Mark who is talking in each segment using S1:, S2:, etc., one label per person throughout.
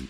S1: Hey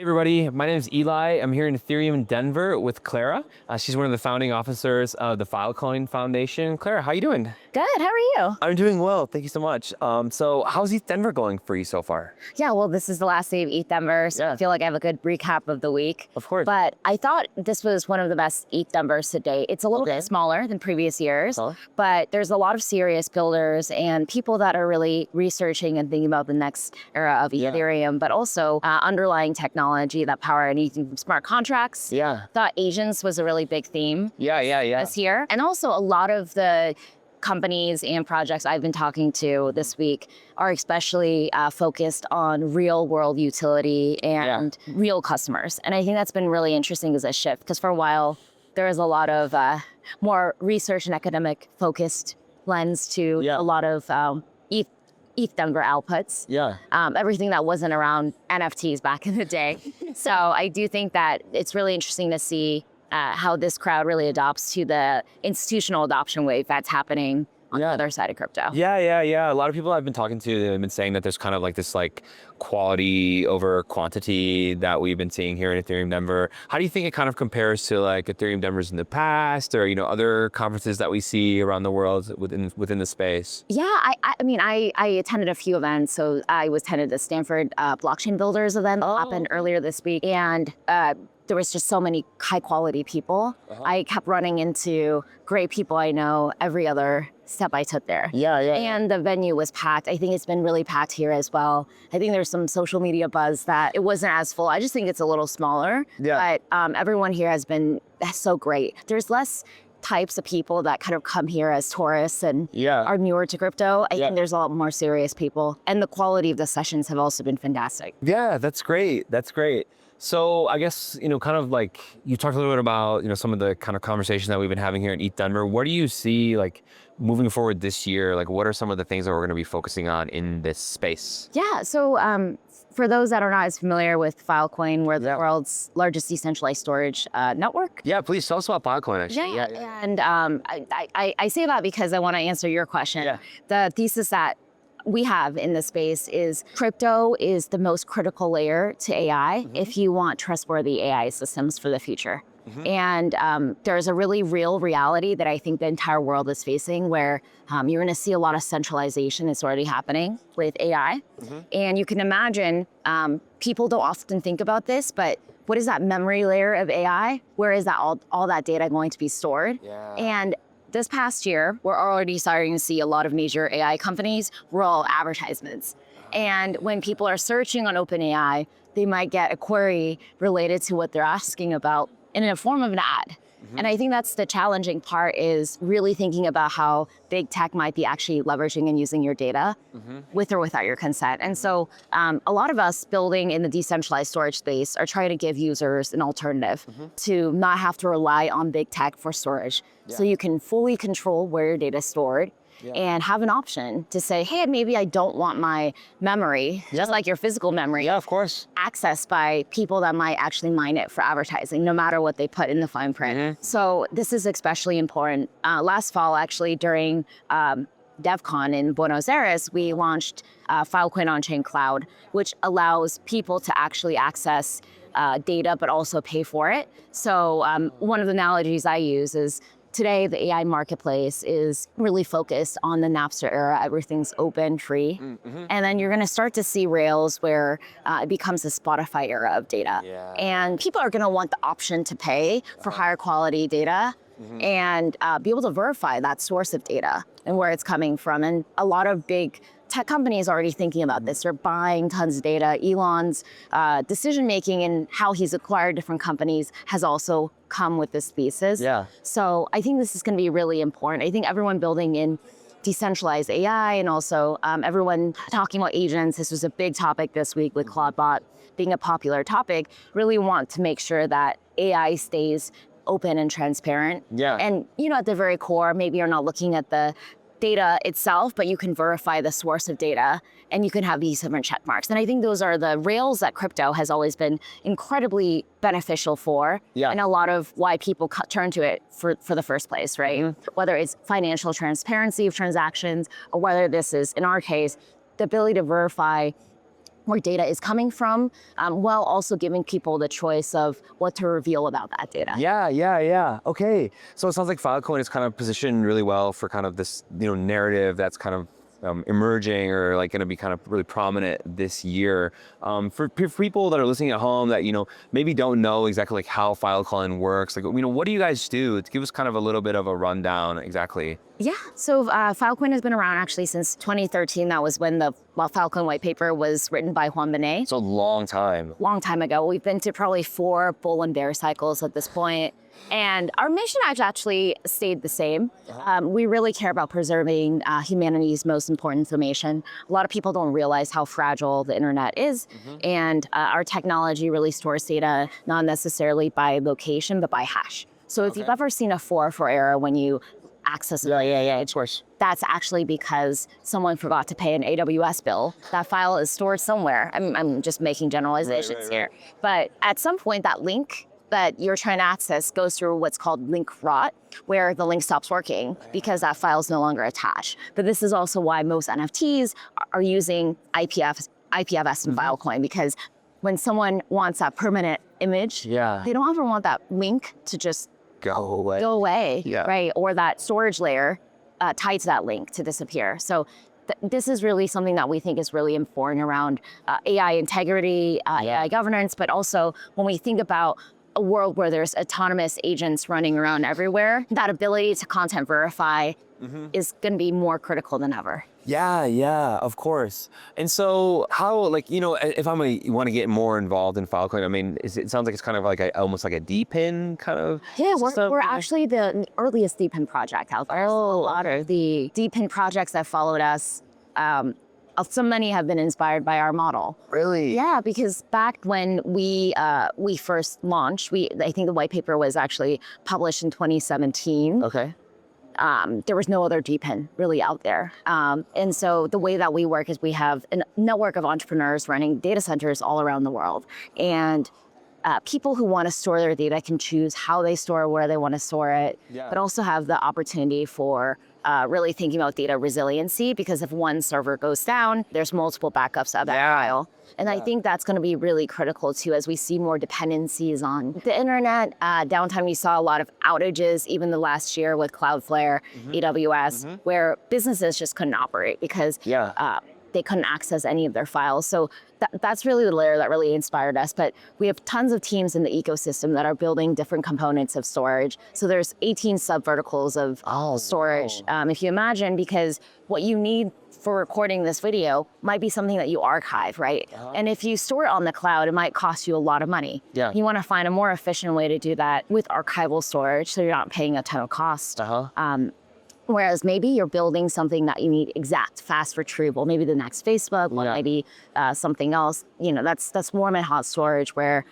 S1: everybody, my name is Eli. I'm here in Ethereum Denver with Clara. She's one of the founding officers of the Filecoin Foundation. Clara, how you doing?
S2: Good, how are you?
S1: I'm doing well, thank you so much. So how's ETH Denver going for you so far?
S2: Yeah, well, this is the last day of ETH Denver, so
S1: Yeah.
S2: I feel like I have a good recap of the week.
S1: Of course.
S2: But I thought this was one of the best ETH Denvers to date. It's a little bit smaller than previous years, but there's a lot of serious builders and people that are really researching and thinking about the next era of Ethereum, but also underlying technology that power anything from smart contracts.
S1: Yeah.
S2: Thought agents was a really big theme this year. And also a lot of the companies and projects I've been talking to this week are especially focused on real world utility and real customers. And I think that's been really interesting as a shift, because for a while, there was a lot of more research and academic focused lens to a lot of ETH Denver outputs. Everything that wasn't around NFTs back in the day. So I do think that it's really interesting to see how this crowd really adopts to the institutional adoption wave that's happening on the other side of crypto.
S1: A lot of people I've been talking to have been saying that there's kind of like this quality over quantity that we've been seeing here in Ethereum Denver. How do you think it kind of compares to like Ethereum Denvers in the past, or other conferences that we see around the world within the space?
S2: Yeah, I attended a few events. So I attended the Stanford Blockchain Builders event that happened earlier this week, and there was just so many high quality people. I kept running into great people I know every other step I took there. And the venue was packed. I think it's been really packed here as well. I think there's some social media buzz that it wasn't as full. I just think it's a little smaller. But everyone here has been so great. There's less types of people that kind of come here as tourists and are newer to crypto. I think there's a lot more serious people. And the quality of the sessions have also been fantastic.
S1: Yeah, that's great. That's great. So I guess, kind of like you talked a little bit about, some of the kind of conversations that we've been having here in ETH Denver. What do you see moving forward this year? What are some of the things that we're going to be focusing on in this space?
S2: Yeah, so for those that are not as familiar with Filecoin, we're the world's largest decentralized storage network.
S1: Yeah, please tell us about Filecoin, actually.
S2: And I say that because I want to answer your question. The thesis that we have in this space is crypto is the most critical layer to AI if you want trustworthy AI systems for the future. And there's a really real reality that I think the entire world is facing, where you're going to see a lot of centralization. It's already happening with AI. And you can imagine people don't often think about this, but what is that memory layer of AI? Where is that all that data going to be stored? And this past year, we're already starting to see a lot of major AI companies roll advertisements. And when people are searching on OpenAI, they might get a query related to what they're asking about in a form of an ad. And I think that's the challenging part, is really thinking about how big tech might be actually leveraging and using your data with or without your consent. And so a lot of us building in the decentralized storage space are trying to give users an alternative to not have to rely on big tech for storage. So you can fully control where your data is stored and have an option to say, hey, maybe I don't want my memory, just like your physical memory,
S1: of course,
S2: accessed by people that might actually mine it for advertising, no matter what they put in the fine print. So this is especially important. Last fall, actually, during DevCon in Buenos Aires, we launched Filecoin on-chain cloud, which allows people to actually access data, but also pay for it. So one of the analogies I use is, today, the AI marketplace is really focused on the Napster era. Everything's open, free. And then you're going to start to see rails where it becomes the Spotify era of data. And people are going to want the option to pay for higher quality data and be able to verify that source of data and where it's coming from. And a lot of big tech companies are already thinking about this. They're buying tons of data. Elon's decision-making and how he's acquired different companies has also come with this thesis. So I think this is going to be really important. I think everyone building in decentralized AI and also everyone talking about agents, this was a big topic this week with Claudebot being a popular topic, really want to make sure that AI stays open and transparent. And at the very core, maybe you're not looking at the data itself, but you can verify the source of data, and you can have these different check marks. And I think those are the rails that crypto has always been incredibly beneficial for, and a lot of why people turn to it for the first place, right? Whether it's financial transparency of transactions, or whether this is, in our case, the ability to verify where data is coming from, while also giving people the choice of what to reveal about that data.
S1: Yeah. Okay. So it sounds like Filecoin is kind of positioned really well for kind of this, narrative that's kind of emerging or like going to be kind of really prominent this year. For people that are listening at home that, maybe don't know exactly like how Filecoin works, like, what do you guys do? Give us kind of a little bit of a rundown exactly.
S2: Yeah, so Filecoin has been around actually since 2013. That was when the Filecoin white paper was written by Juan Benet.
S1: So a long time.
S2: Long time ago. We've been to probably 4 bull and bear cycles at this point. And our mission has actually stayed the same. We really care about preserving humanity's most important information. A lot of people don't realize how fragile the internet is. And our technology really stores data, not necessarily by location, but by hash. So if you've ever seen a 404 error when you access
S1: Of course.
S2: that's actually because someone forgot to pay an AWS bill. That file is stored somewhere. I'm just making generalizations here. But at some point, that link that you're trying to access goes through what's called link rot, where the link stops working because that file is no longer attached. But this is also why most NFTs are using IPFS and Filecoin, because when someone wants that permanent image, they don't ever want that link to just
S1: go
S2: away, right? Or that storage layer tied to that link to disappear. So this is really something that we think is really important around AI integrity, AI governance, but also when we think about a world where there's autonomous agents running around everywhere, that ability to content verify is going to be more critical than ever.
S1: Yeah, of course. And so how, if I want to get more involved in Filecoin, I mean, it sounds like it's kind of like almost like a DePIN kind of system?
S2: We're actually the earliest DePIN project out there. A lot of the DePIN projects that followed us, so many have been inspired by our model.
S1: Really?
S2: Yeah, because back when we first launched, I think the white paper was actually published in 2017.
S1: Okay.
S2: There was no other DePIN really out there. And so the way that we work is we have a network of entrepreneurs running data centers all around the world. And people who want to store their data can choose how they store, where they want to store it, but also have the opportunity for really thinking about data resiliency, because if one server goes down, there's multiple backups of that file. And I think that's going to be really critical too, as we see more dependencies on the internet. Downtime, we saw a lot of outages, even the last year with Cloudflare, AWS, where businesses just couldn't operate because they couldn't access any of their files. So that's really the layer that really inspired us. But we have tons of teams in the ecosystem that are building different components of storage. So there's 18 sub-verticals of storage. If you imagine, because what you need for recording this video might be something that you archive, right? And if you store it on the cloud, it might cost you a lot of money. You want to find a more efficient way to do that with archival storage, so you're not paying a ton of cost. Whereas maybe you're building something that you need exact fast retrieval, maybe the next Facebook, maybe something else. That's warm and hot storage, where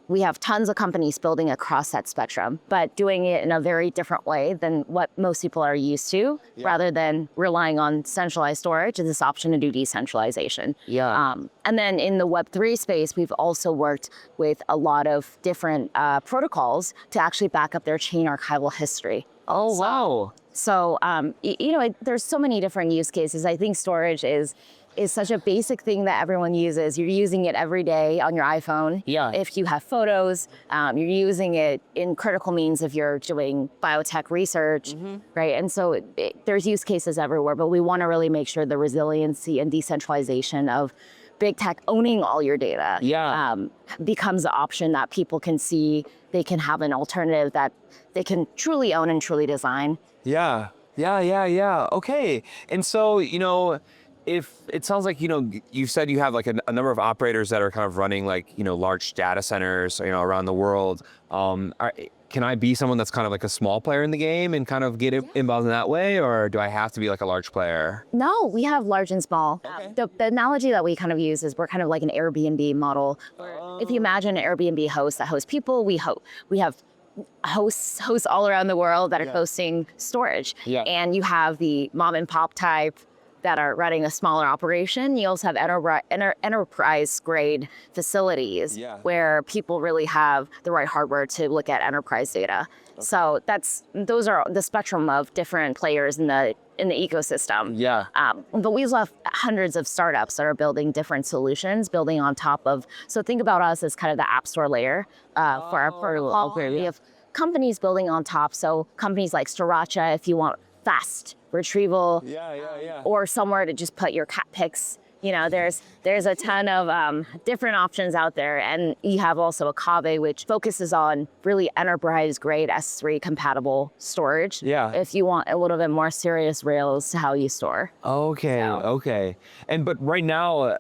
S2: we have tons of companies building across that spectrum, but doing it in a very different way than what most people are used to, rather than relying on centralized storage and this option to do decentralization. And then in the Web3 space, we've also worked with a lot of different protocols to actually back up their chain archival history.
S1: Wow.
S2: So, there's so many different use cases. I think storage is such a basic thing that everyone uses. You're using it every day on your iPhone. If you have photos, you're using it in critical means if you're doing biotech research, right? And so there's use cases everywhere, but we want to really make sure the resiliency and decentralization of big tech owning all your data becomes an option that people can see. They can have an alternative that they can truly own and truly design.
S1: Okay. And so, if it sounds like, you said you have like a number of operators that are kind of running like, large data centers, around the world. Can I be someone that's kind of like a small player in the game and kind of get involved in that way? Or do I have to be like a large player?
S2: No, we have large and small. The analogy that we kind of use is we're kind of like an Airbnb model. If you imagine an Airbnb host that hosts people, we have hosts all around the world that are hosting storage.
S1: Yeah.
S2: And you have the mom and pop type that are running a smaller operation. You also have enterprise grade facilities where people really have the right hardware to look at enterprise data. So those are the spectrum of different players in the ecosystem.
S1: Yeah.
S2: But we also have hundreds of startups that are building different solutions, building on top of. So think about us as kind of the app store layer for our protocol. We have companies building on top. So companies like Sriracha, if you want fast retrieval, or somewhere to just put your cat pics. You know, there's a ton of different options out there, and you have also Akave, which focuses on really enterprise grade S3 compatible storage.
S1: Yeah.
S2: If you want a little bit more serious rails to how you store.
S1: Okay.
S2: So.
S1: Okay. But right now,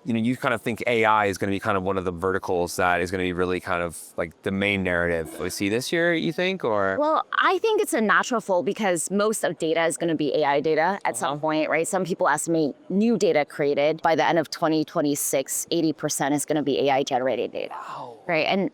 S1: you kind of think AI is going to be kind of one of the verticals that is going to be really kind of like the main narrative we see this year, you think, or?
S2: Well, I think it's a natural flow because most of data is going to be AI data at some point, right? Some people estimate new data created by the end of 2026, 80% is going to be AI generated data. Wow. Right. And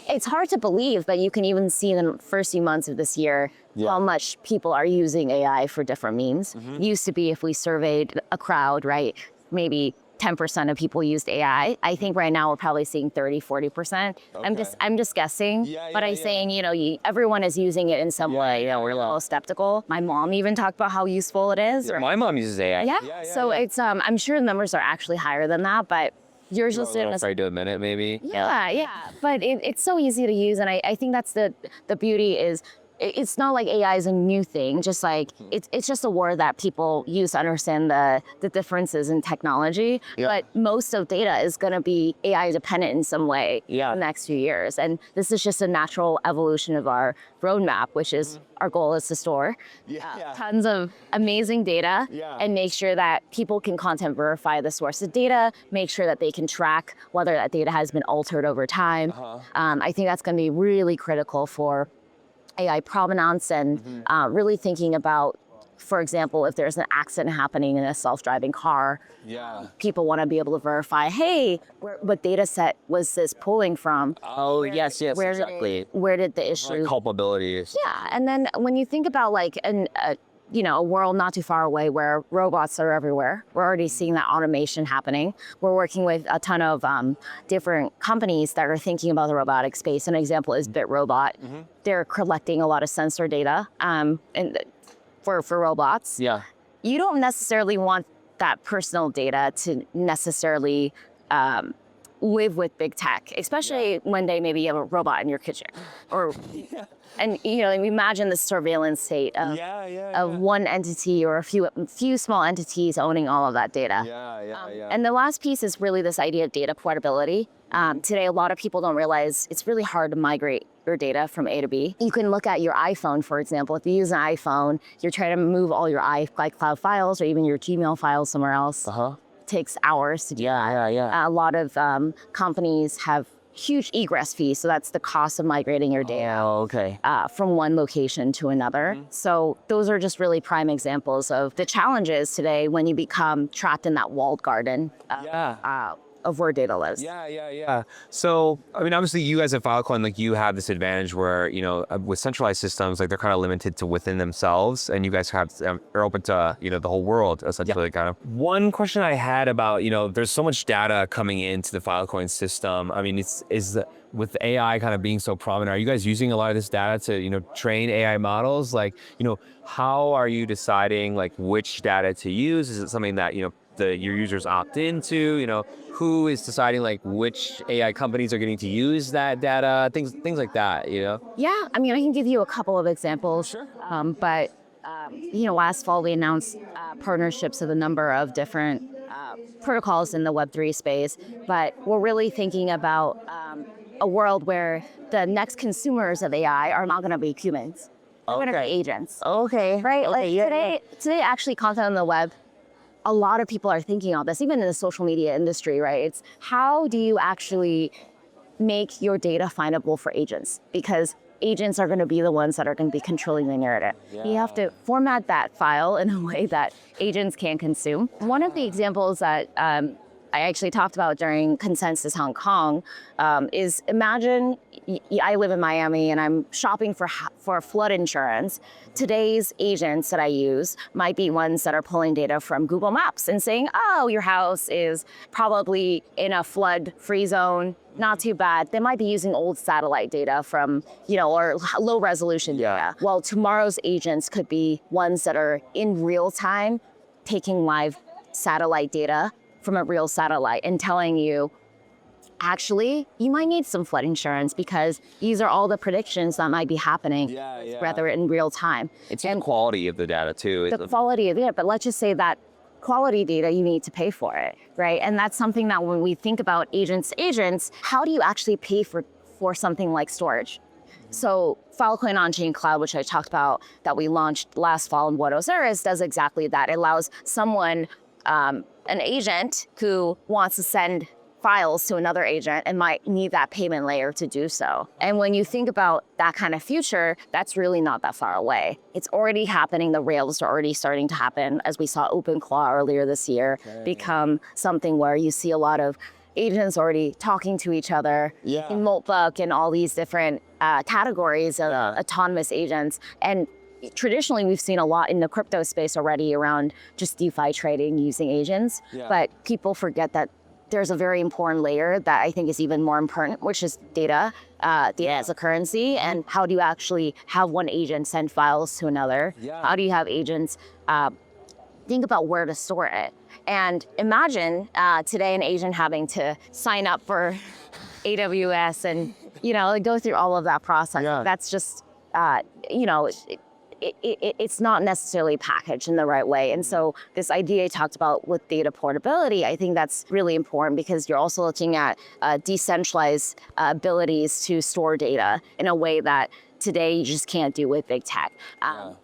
S2: it's hard to believe, but you can even see in the first few months of this year how much people are using AI for different means. It used to be if we surveyed a crowd, right, maybe 10% of people used AI. I think right now we're probably seeing 30, 40%. Okay. I'm just guessing, but I'm saying, everyone is using it in some way. We're a little skeptical. My mom even talked about how useful it is.
S1: My mom uses AI.
S2: So it's, I'm sure the numbers are actually higher than that, but you're just in a...
S1: Sorry to admit it, maybe.
S2: Yeah. But it's so easy to use. And I think that's the beauty is, it's not like AI is a new thing, just like it's just a word that people use to understand the differences in technology. But most of data is going to be AI dependent in some way in the next few years. And this is just a natural evolution of our roadmap, which is our goal is to store tons of amazing data and make sure that people can content verify the source of data, make sure that they can track whether that data has been altered over time. I think that's going to be really critical for AI provenance and really thinking about, for example, if there's an accident happening in a self-driving car, people want to be able to verify, hey, what data set was this pulling from?
S1: Oh, yes, exactly.
S2: Where did the issue?
S1: Like culpability.
S2: Yeah, and then when you think about like a world not too far away where robots are everywhere. We're already seeing that automation happening. We're working with a ton of different companies that are thinking about the robotic space. An example is BitRobot. They're collecting a lot of sensor data for robots.
S1: Yeah.
S2: You don't necessarily want that personal data to necessarily live with big tech, especially when they maybe have a robot in your kitchen or... And imagine the surveillance state of one entity or a few small entities owning all of that data. And the last piece is really this idea of data portability. Today, a lot of people don't realize it's really hard to migrate your data from A to B. You can look at your iPhone, for example. If you use an iPhone, you're trying to move all your iCloud files or even your Gmail files somewhere else. It takes hours to do that. A lot of companies have huge egress fees, so that's the cost of migrating your data from one location to another. So those are just really prime examples of the challenges today when you become trapped in that walled garden of where data lives.
S1: So, I mean, obviously you guys at Filecoin, like you have this advantage where, with centralized systems, like they're kind of limited to within themselves and you guys are open to, the whole world essentially kind of. One question I had about, there's so much data coming into the Filecoin system. I mean, with AI kind of being so prominent, are you guys using a lot of this data to, train AI models? Like, how are you deciding like which data to use? Is it something that, your users opt into? Who is deciding like which AI companies are getting to use that data? Things like that,
S2: Yeah, I mean, I can give you a couple of examples.
S1: Sure.
S2: But last fall we announced partnerships with a number of different protocols in the Web3 space. But we're really thinking about a world where the next consumers of AI are not going to be humans. They're going to be agents. Right? Today, actually, content on the web, a lot of people are thinking about this, even in the social media industry, right? It's how do you actually make your data findable for agents? Because agents are going to be the ones that are going to be controlling the narrative. You have to format that file in a way that agents can consume. One of the examples that I actually talked about during Consensus Hong Kong is imagine I live in Miami and I'm shopping for flood insurance. Today's agents that I use might be ones that are pulling data from Google Maps and saying, oh, your house is probably in a flood-free zone. Not too bad. They might be using old satellite data from, or low resolution data. Well, tomorrow's agents could be ones that are in real time taking live satellite data from a real satellite and telling you, actually, you might need some flood insurance because these are all the predictions that might be happening, rather in real time.
S1: It's the quality of the data too.
S2: The quality of it, but let's just say that quality data, you need to pay for it, right? And that's something that when we think about agents, how do you actually pay for something like storage? So Filecoin on-chain cloud, which I talked about, that we launched last fall in Buenos Aires, does exactly that. It allows someone, an agent who wants to send files to another agent and might need that payment layer to do so. And when you think about that kind of future, that's really not that far away. It's already happening. The rails are already starting to happen, as we saw OpenClaw earlier this year become something where you see a lot of agents already talking to each other in Notebook and all these different categories of autonomous agents. And traditionally, we've seen a lot in the crypto space already around just DeFi trading using agents, but people forget that there's a very important layer that I think is even more important, which is data as a currency. And how do you actually have one agent send files to another? How do you have agents think about where to store it? And imagine today an agent having to sign up for AWS and go through all of that process. That's just it's not necessarily packaged in the right way. And so this idea I talked about with data portability, I think that's really important because you're also looking at decentralized abilities to store data in a way that today you just can't do with big tech.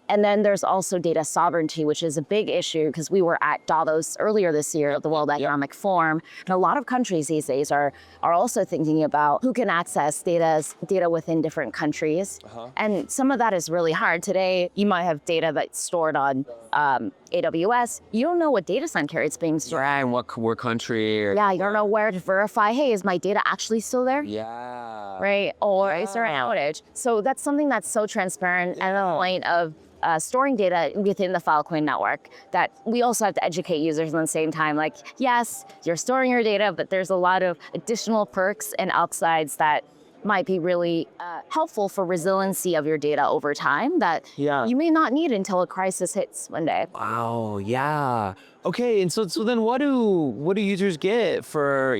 S2: And then there's also data sovereignty, which is a big issue because we were at Davos earlier this year at the World Economic Forum. And a lot of countries these days are also thinking about who can access data within different countries. And some of that is really hard. Today, you might have data that's stored on AWS. You don't know what data center it's being stored.
S1: And what country.
S2: You don't know where to verify, hey, is my data actually still there? Right? Or is there an outage? So that's something that's so transparent at the point of storing data within the Filecoin network that we also have to educate users at the same time. Like, yes, you're storing your data, but there's a lot of additional perks and upsides that might be really helpful for resiliency of your data over time that you may not need until a crisis hits one day.
S1: Wow, yeah. Okay, and so then what do users get for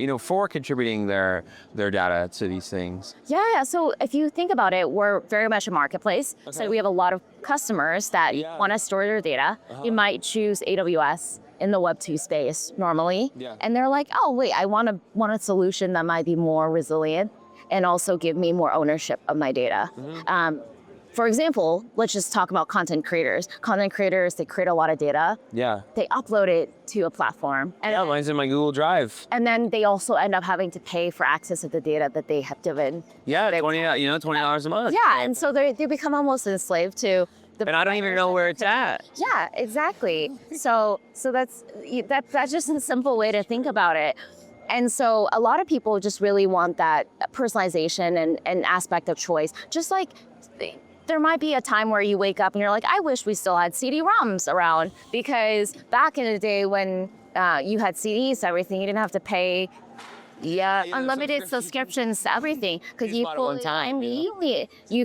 S1: contributing their data to these things?
S2: So if you think about it, we're very much a marketplace. So we have a lot of customers that want to store their data. You might choose AWS in the Web2 space normally. And they're like, oh wait, I want a solution that might be more resilient and also give me more ownership of my data. For example, let's just talk about content creators. Content creators, they create a lot of data. They upload it to a platform. And
S1: mine's in my Google Drive.
S2: And then they also end up having to pay for access to the data that they have given.
S1: $20 a month.
S2: And so they become almost enslaved to
S1: and I don't even know where it's at.
S2: Yeah, exactly. So that's just a simple way to think about it. And so a lot of people just really want that personalization and aspect of choice. Just like there might be a time where you wake up and you're like, I wish we still had CD-ROMs around, because back in the day when you had CDs, everything, you didn't have to pay unlimited subscriptions to everything because you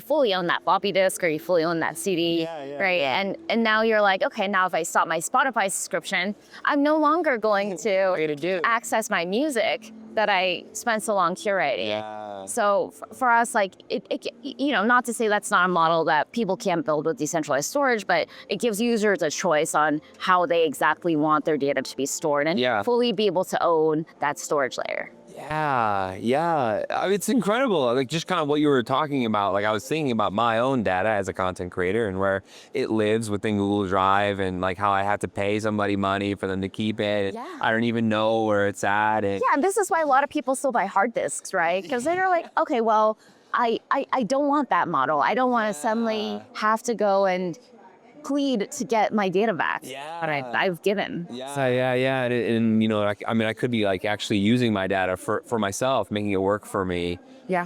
S2: fully own that floppy disk or you fully own that CD, right? And now you're like, okay, now if I stop my Spotify subscription, I'm no longer going to access my music that I spent so long curating. So for us, like, not to say that's not a model that people can't build with decentralized storage, but it gives users a choice on how they exactly want their data to be stored and fully be able to own that storage layer.
S1: It's incredible. Like just kind of what you were talking about. Like I was thinking about my own data as a content creator and where it lives within Google Drive and like how I have to pay somebody money for them to keep it. I don't even know where it's at. And
S2: this is why a lot of people still buy hard disks, right? Because they're like, okay, well, I don't want that model. I don't want to suddenly have to go and plead to get my data back
S1: Yeah.
S2: that I've given.
S1: Yeah. And you know, I mean, I could be like actually using my data for myself, making it work for me.
S2: Yeah.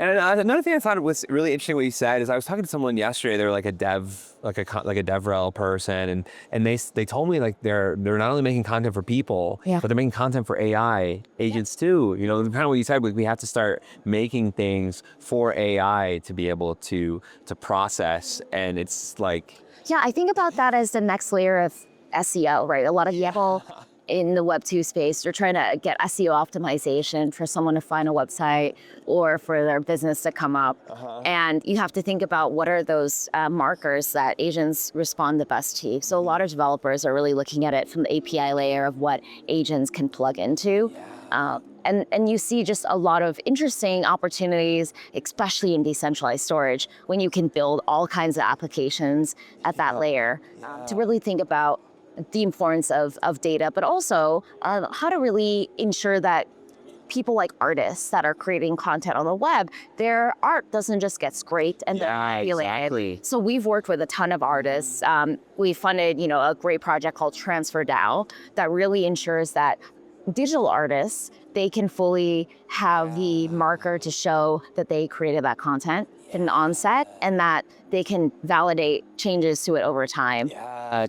S1: And another thing I thought was really interesting what you said is I was talking to someone yesterday. They're like a DevRel person, and they told me like they're not only making content for people,
S2: Yeah.
S1: but they're making content for AI agents too. You know, kind of what you said. We have to start making things for AI to be able to process, and it's like.
S2: Yeah, I think about that as the next layer of SEO, right? A lot of people in the Web 2 space are trying to get SEO optimization for someone to find a website or for their business to come up. And you have to think about what are those markers that agents respond the best to. So a lot of developers are really looking at it from the API layer of what agents can plug into. And you see just a lot of interesting opportunities, especially in decentralized storage, when you can build all kinds of applications at that layer to really think about the importance of data, but also how to really ensure that people like artists that are creating content on the web, their art doesn't just get scraped and they're feeling it. So we've worked with a ton of artists. We funded, a great project called Transfer DAO that really ensures that digital artists, they can fully have the marker to show that they created that content in the onset and that they can validate changes to it over time.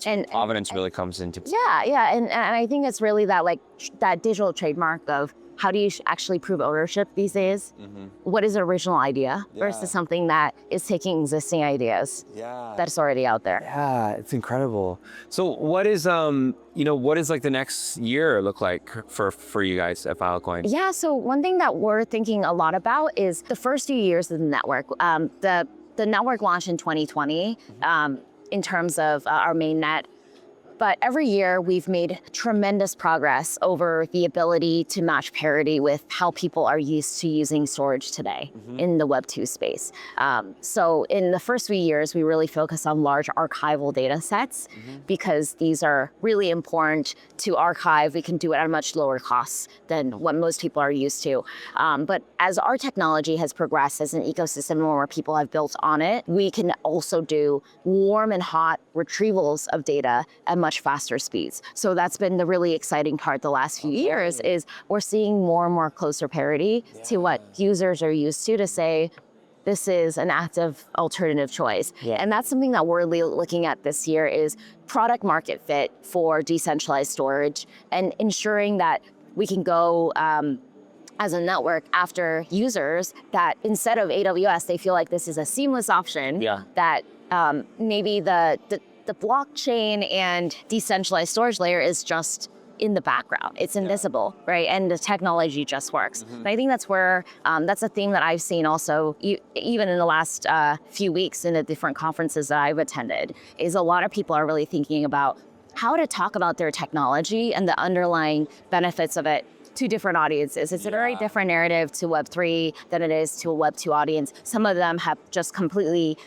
S1: And provenance really comes into play.
S2: And I think it's really that that digital trademark of how do you actually prove ownership these days? What is an original idea versus something that is taking existing ideas that's already out there?
S1: Yeah, it's incredible. So what is what is like the next year look like for you guys at Filecoin?
S2: Yeah, so one thing that we're thinking a lot about is the first few years of the network. The network launched in 2020 in terms of our main net. But every year we've made tremendous progress over the ability to match parity with how people are used to using storage today in the Web 2 space. So in the first few years, we really focus on large archival data sets because these are really important to archive. We can do it at a much lower cost than what most people are used to. But as our technology has progressed as an ecosystem and more people have built on it, we can also do warm and hot retrievals of data at much faster speeds. So that's been the really exciting part the last few years is we're seeing more and more closer parity to what users are used to say, this is an active alternative choice. And that's something that we're really looking at this year is product market fit for decentralized storage and ensuring that we can go as a network after users that instead of AWS, they feel like this is a seamless option that maybe the blockchain and decentralized storage layer is just in the background. It's invisible, right? And the technology just works. And I think that's where, that's a theme that I've seen also, even in the last few weeks in the different conferences that I've attended, is a lot of people are really thinking about how to talk about their technology and the underlying benefits of it to different audiences. It's a very different narrative to Web3 than it is to a Web 2 audience. Some of them have just completely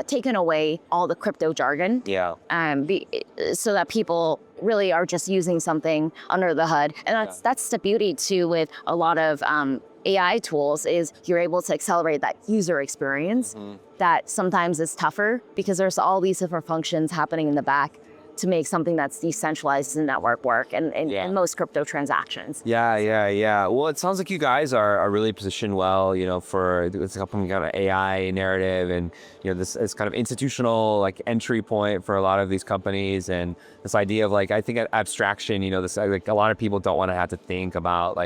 S2: taken away all the crypto jargon so that people really are just using something under the hood. And that's the beauty too with a lot of AI tools is you're able to accelerate that user experience that sometimes is tougher because there's all these different functions happening in the back to make something that's decentralized in network work and most crypto transactions.
S1: Well, it sounds like you guys are really positioned well, for this kind of AI narrative and, this kind of institutional like entry point for a lot of these companies and this idea of I think abstraction, this like a lot of people don't want to have to think about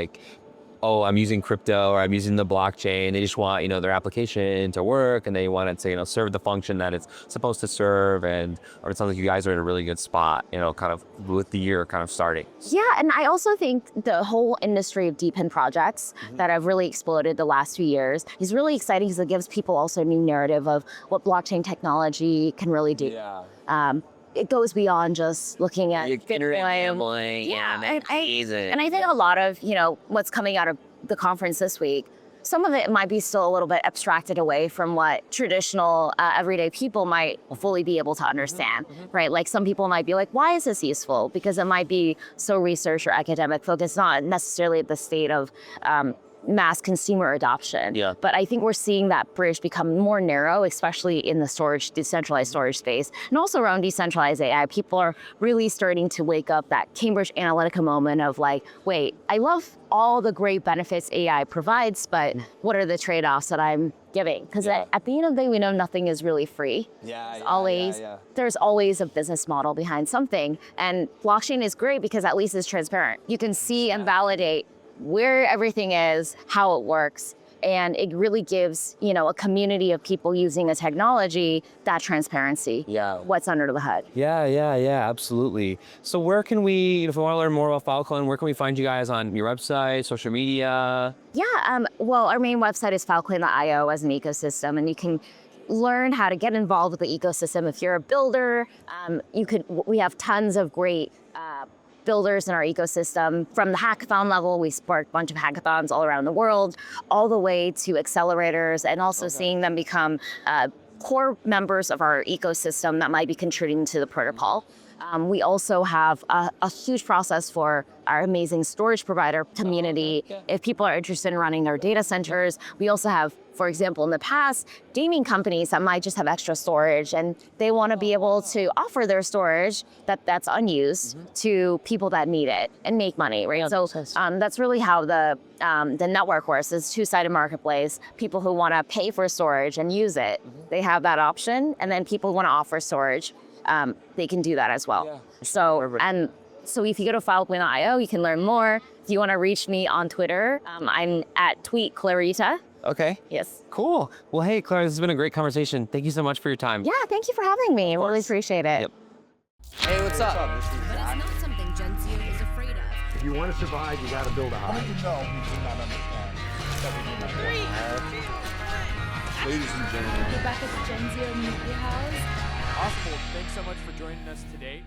S1: oh, I'm using crypto or I'm using the blockchain. They just want, their application to work and they want it to, serve the function that it's supposed to serve. Or it sounds like you guys are in a really good spot, kind of with the year kind of starting.
S2: Yeah, and I also think the whole industry of DePIN projects that have really exploded the last few years is really exciting because it gives people also a new narrative of what blockchain technology can really do. It goes beyond just looking at Bitcoin. And I think a lot of, what's coming out of the conference this week, some of it might be still a little bit abstracted away from what traditional everyday people might fully be able to understand, right? Like some people might be like, why is this useful? Because it might be so research or academic focused, not necessarily at the state of mass consumer adoption.
S1: Yeah.
S2: But I think we're seeing that bridge become more narrow, especially in the decentralized storage space, and also around decentralized AI. People are really starting to wake up that Cambridge Analytica moment of like, wait, I love all the great benefits AI provides, but what are the trade-offs that I'm giving? Because at the end of the day, we know nothing is really free. There's always a business model behind something. And blockchain is great because at least it's transparent. You can see and validate where everything is, how it works, and it really gives, a community of people using a technology that transparency. What's under the hood.
S1: Yeah, absolutely. So where can we, if we want to learn more about Filecoin, where can we find you guys on your website, social media?
S2: Well, our main website is filecoin.io as an ecosystem, and you can learn how to get involved with the ecosystem. If you're a builder, we have tons of great builders in our ecosystem. From the hackathon level, we spark a bunch of hackathons all around the world, all the way to accelerators, and also seeing them become core members of our ecosystem that might be contributing to the protocol. We also have a huge process for our amazing storage provider community. If people are interested in running their data centers, we also have, for example, in the past, gaming companies that might just have extra storage and they want to be able to offer their storage that's unused to people that need it and make money, right? So that's really how the network works. It's a two-sided marketplace. People who want to pay for storage and use it, they have that option, and then people who want to offer storage, they can do that as well. So if you go to filecoin.io, you can learn more. If you want to reach me on Twitter, I'm at @tweetclarita.
S1: Okay.
S2: Yes.
S1: Cool. Well, hey, Clara, this has been a great conversation. Thank you so much for your time.
S2: Yeah, thank you for having me. I really appreciate it.
S1: Yep. Hey, what's up?
S3: But it's not something Gen Z is afraid of.
S4: If you want to survive, you got to build a house.
S5: You know we do not understand that we do not want.
S4: Ladies and gentlemen.
S3: Rebecca's Gen Z Media House.
S6: Oswald, thanks so much for joining us today.